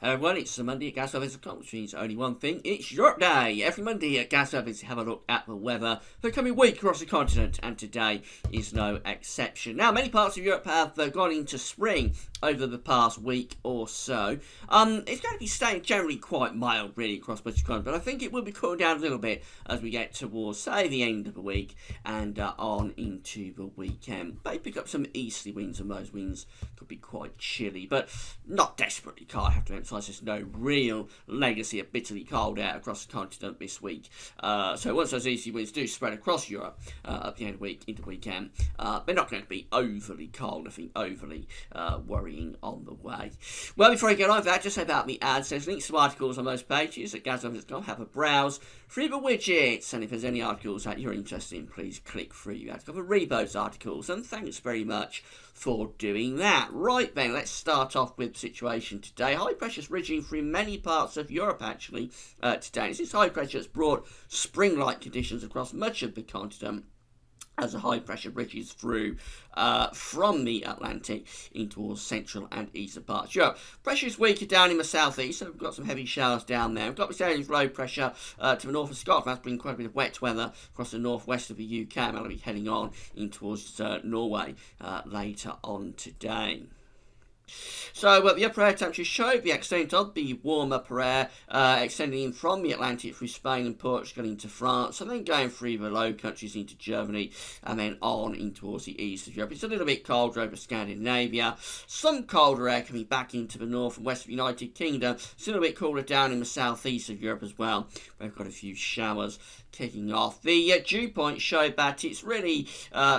Hello everyone, it's the Monday at Gas Service.com, which means only one thing, it's Europe Day! Every Monday at Gas Service, have a look at the weather for the coming week across the continent, and today is no exception. Now, many parts of Europe have gone into spring over the past week or so. It's going to be staying generally quite mild, really, across much of the continent, but I think it will be cooling down a little bit as we get towards, say, the end of the week and on into the weekend. They pick up some easterly winds, and those winds could be quite chilly, but not desperately cold, I have to emphasise. There's no real legacy of bitterly cold out across the continent this week. So once those easterly winds do spread across Europe at the end of the week into the weekend, they're not going to be overly cold, I think, overly worrying on the way. Well, before I get on with that, just say about the ads. There's links to articles on those pages at gazovers.com. Have a browse through the widgets, and if there's any articles that you're interested in, please click through. You have to read those articles, and thanks very much for doing that. Right then, let's start off with the situation today. High pressure's ridging through many parts of Europe actually today. It's this high pressure that's brought spring-like conditions across much of the continent as the high pressure ridges through from the Atlantic in towards central and eastern parts of Europe. Pressure is weaker down in the southeast, so we've got some heavy showers down there. We've got this area of low pressure to the north of Scotland. That's bringing quite a bit of wet weather across the northwest of the UK. And that'll be heading on in towards Norway later on today. So the upper air temperatures show the extent of the warm upper air extending in from the Atlantic through Spain and Portugal into France, and then going through the Low Countries into Germany, and then on in towards the east of Europe. It's a little bit colder over Scandinavia. Some colder air coming back into the north and west of the United Kingdom. It's a little bit cooler down in the southeast of Europe as well. We've got a few showers kicking off. The dew point showed that it's really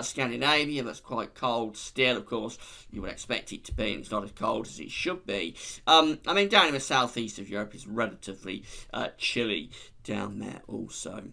Scandinavia that's quite cold still. Of course, you would expect it to be, and it's not as cold as it should be. Down in the southeast of Europe, it's relatively chilly down there also.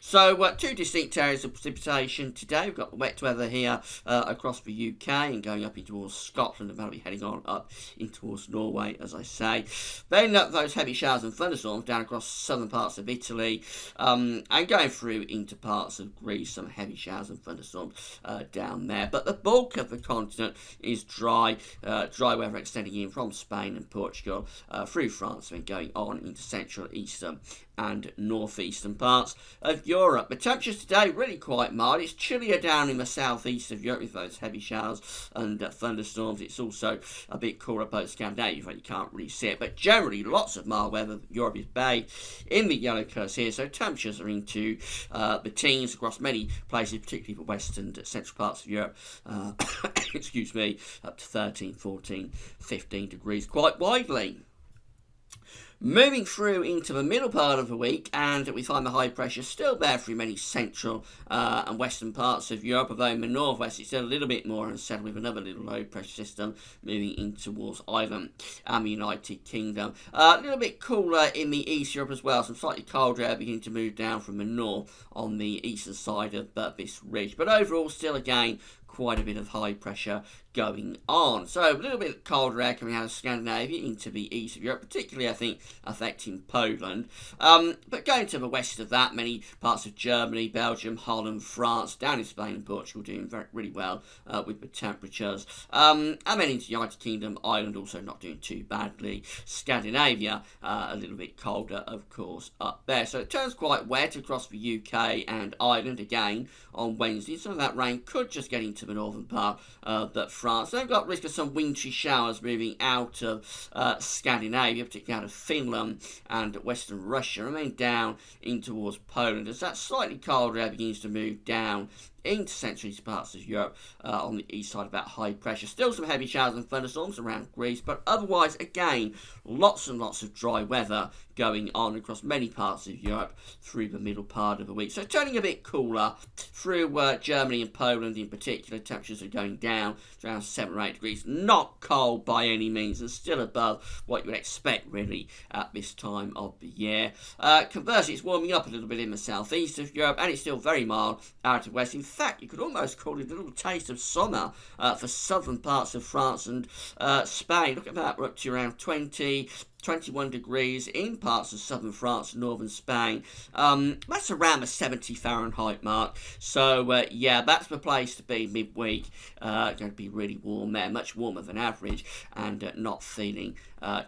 So, two distinct areas of precipitation today. We've got the wet weather here across the UK and going up in towards Scotland, and that'll be heading on up in towards Norway, as I say. Then those heavy showers and thunderstorms down across southern parts of Italy and going through into parts of Greece, some heavy showers and thunderstorms down there. But the bulk of the continent is dry weather extending in from Spain and Portugal through France and going on into central, eastern and northeastern parts of Europe. The temperatures today really quite mild. It's chillier down in the southeast of Europe with those heavy showers and thunderstorms. It's also a bit cooler both Scandinavia, but you can't really see it. But generally, lots of mild weather. Europe is bathed in the yellow colours here, so temperatures are into the teens across many places, particularly the west and central parts of Europe. Excuse me, up to 13, 14, 15 degrees quite widely. Moving through into the middle part of the week, and we find the high pressure still there through many central and western parts of Europe, although in the northwest it's still a little bit more unsettled with another little low pressure system moving in towards Ireland and the United Kingdom. A little bit cooler in the East Europe as well, some slightly colder air beginning to move down from the north on the eastern side of this ridge, but overall still again quite a bit of high pressure going on. So a little bit colder air coming out of Scandinavia into the east of Europe, particularly I think affecting Poland. But going to the west of that, many parts of Germany, Belgium, Holland, France, down in Spain and Portugal doing really well with the temperatures. And then into the United Kingdom, Ireland also not doing too badly. Scandinavia a little bit colder, of course, up there. So it turns quite wet across the UK and Ireland again on Wednesday. Some of that rain could just get into the northern part of France. They've got risk of some wintry showers moving out of Scandinavia, particularly out of Finland and western Russia, and then down in towards Poland as that slightly colder air begins to move down into central east parts of Europe on the east side of that high pressure. Still some heavy showers and thunderstorms around Greece, but otherwise, again, lots and lots of dry weather going on across many parts of Europe through the middle part of the week. So turning a bit cooler through Germany and Poland in particular. Temperatures are going down to around 7 or 8 degrees. Not cold by any means, and still above what you would expect really at this time of the year. Conversely, it's warming up a little bit in the southeast of Europe, and it's still very mild out of west. In fact, you could almost call it a little taste of summer for southern parts of France and Spain. Look at that, we're up to around 20, 21 degrees in parts of southern France and northern Spain. That's around the 70 Fahrenheit mark. So, yeah, that's the place to be midweek. Going to be really warm there, much warmer than average, and not feeling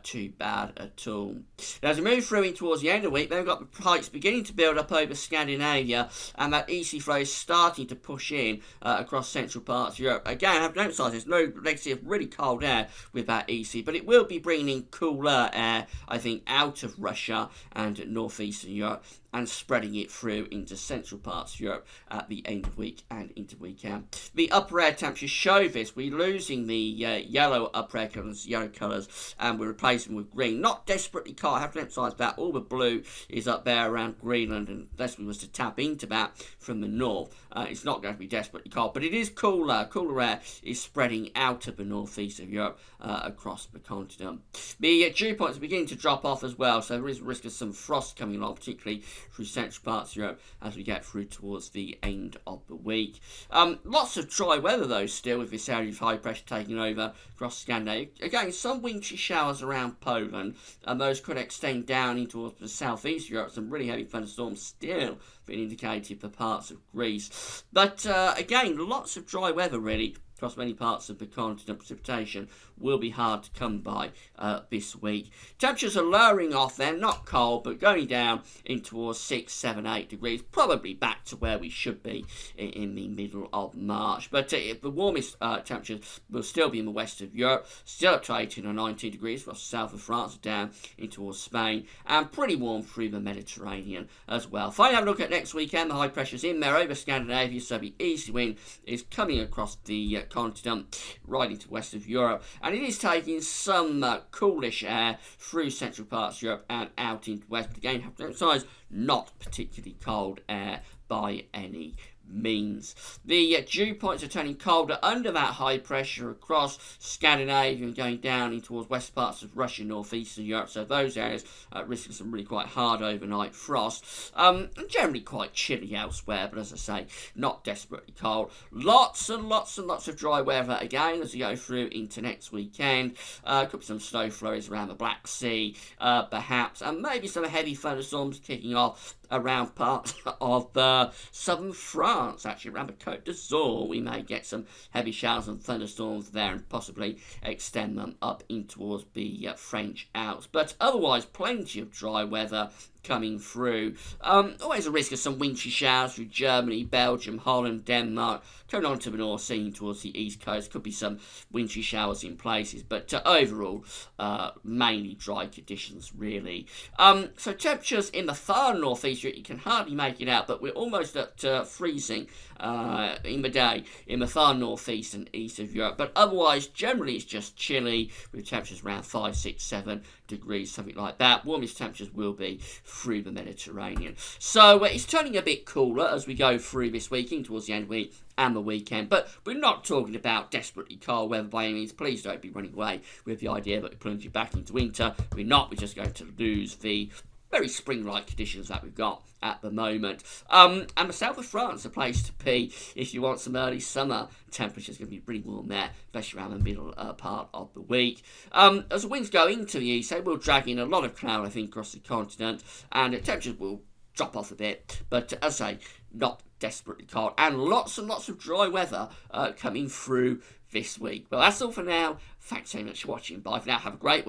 too bad at all. Now, as we move through in towards the end of the week, then we've got the heights beginning to build up over Scandinavia, and that easy flow is starting to push in across central parts of Europe. Again, I have to emphasise there's no legacy of really cold air with that EC, but it will be bringing in cooler air, I think, out of Russia and northeastern Europe, and spreading it through into central parts of Europe at the end of the week and into weekend. The upper air temperatures show this. We're losing the yellow upper air colours, and we're replacing them with green. Not desperately cold, I have to emphasise that. All the blue is up there around Greenland, and unless we was to tap into that from the north, it's not going to be desperately cold, but it is cooler. Cooler air is spreading out of the northeast of Europe across the continent. The dew points are beginning to drop off as well, so there is a risk of some frost coming along, particularly through central parts of Europe as we get through towards the end of the week. Lots of dry weather though still, with this area of high pressure taking over across Scandinavia. Again, some wintry showers around Poland, and those could extend down into the southeast of Europe. Some really heavy thunderstorms still being indicated for parts of Greece. But again, lots of dry weather really across many parts of the continent. Precipitation will be hard to come by this week. Temperatures are lowering off then, not cold, but going down in towards 6, 7, 8 degrees, probably back to where we should be in the middle of March. But the warmest temperatures will still be in the west of Europe, still up to 18 or 19 degrees across the south of France, down in towards Spain, and pretty warm through the Mediterranean as well. Finally, have a look at next weekend. The high pressure's in there over Scandinavia, so the easy wind is coming across the continent right into west of Europe, and it is taking some coolish air through central parts of Europe and out into west. But again, have to emphasise, not particularly cold air by any means. The dew points are turning colder under that high pressure across Scandinavia and going down in towards west parts of Russia, northeastern Europe, so those areas risking some really quite hard overnight frost, and generally quite chilly elsewhere, but as I say, not desperately cold. Lots and lots and lots of dry weather again as we go through into next weekend. Could be some snow flurries around the Black Sea, perhaps, and maybe some heavy thunderstorms kicking off around parts of southern France, actually around the Côte d'Azur. We may get some heavy showers and thunderstorms there and possibly extend them up in towards the French Alps. But otherwise, plenty of dry weather coming through. Always a risk of some wintry showers through Germany, Belgium, Holland, Denmark, coming on to the North Sea towards the east coast. Could be some wintry showers in places, but overall, mainly dry conditions really. So temperatures in the far northeast, you can hardly make it out, but we're almost at freezing in the day in the far northeast and east of Europe. But otherwise, generally it's just chilly with temperatures around 5, 6, 7 degrees, something like that. Warmest temperatures will be through the Mediterranean. So it's turning a bit cooler as we go through this weekend towards the end of the week and the weekend, but we're not talking about desperately cold weather by any means. Please don't be running away with the idea that we're plunging back into winter. We're not. We're just going to lose the very spring-like conditions that we've got at the moment. And the south of France, a place to be if you want some early summer temperatures. Going to be pretty warm there, especially around the middle part of the week. As the winds go into the east, they will drag in a lot of cloud, I think, across the continent, and the temperatures will drop off a bit. But as I say, not desperately cold, and lots of dry weather coming through this week. Well, that's all for now. Thanks so much for watching. Bye for now. Have a great week.